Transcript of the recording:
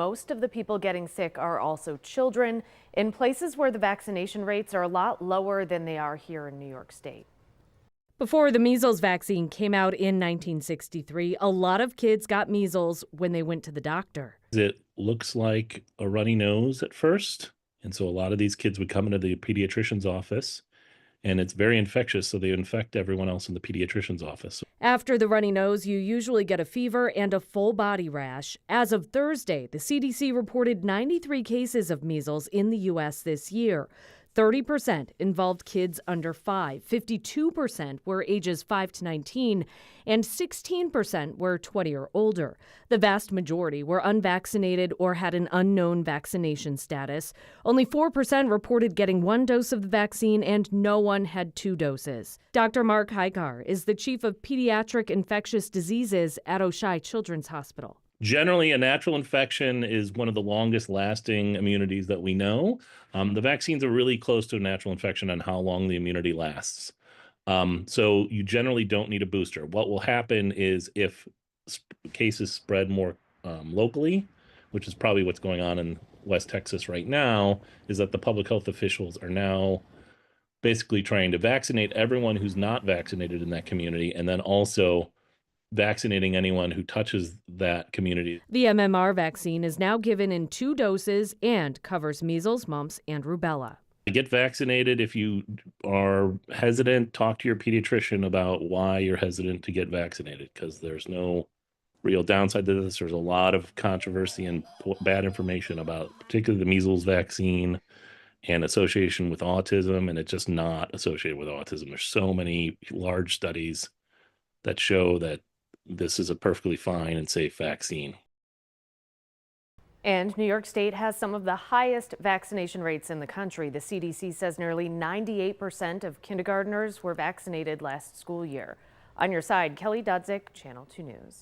most of the people getting sick are also children in places where the vaccination rates are a lot lower than they are here in New York State. Before the measles vaccine came out in 1963, a lot of kids got measles when they went to the doctor. It looks like a runny nose at first. And so a lot of these kids would come into the pediatrician's office, and it's very infectious. So they infect everyone else in the pediatrician's office. After the runny nose, you usually get a fever and a full body rash. As of Thursday, the CDC reported 93 cases of measles in the U.S. this year. 30% involved kids under 5, 52% were ages 5 to 19, and 16% were 20 or older. The vast majority were unvaccinated or had an unknown vaccination status. Only 4% reported getting 1 dose of the vaccine, and no one had 2 doses. Dr. Mark Hykar is the chief of pediatric infectious diseases at Oishei Children's Hospital. Generally, a natural infection is one of the longest lasting immunities that we know. The vaccines are really close to a natural infection on how long the immunity lasts. So you generally don't need a booster. What will happen is if cases spread more locally, which is probably what's going on in West Texas right now, is that the public health officials are now basically trying to vaccinate everyone who's not vaccinated in that community, and then also vaccinating anyone who touches that community. The MMR vaccine is now given in 2 doses and covers measles, mumps, and rubella. Get vaccinated. If you are hesitant, talk to your pediatrician about why you're hesitant to get vaccinated, because there's no real downside to this. There's a lot of controversy and bad information about particularly the measles vaccine and association with autism, and it's just not associated with autism. There's so many large studies that show that this is a perfectly fine and safe vaccine. And New York State has some of the highest vaccination rates in the country. The CDC says nearly 98% of kindergartners were vaccinated last school year. On your side, Kelly Dudzik, Channel 2 News.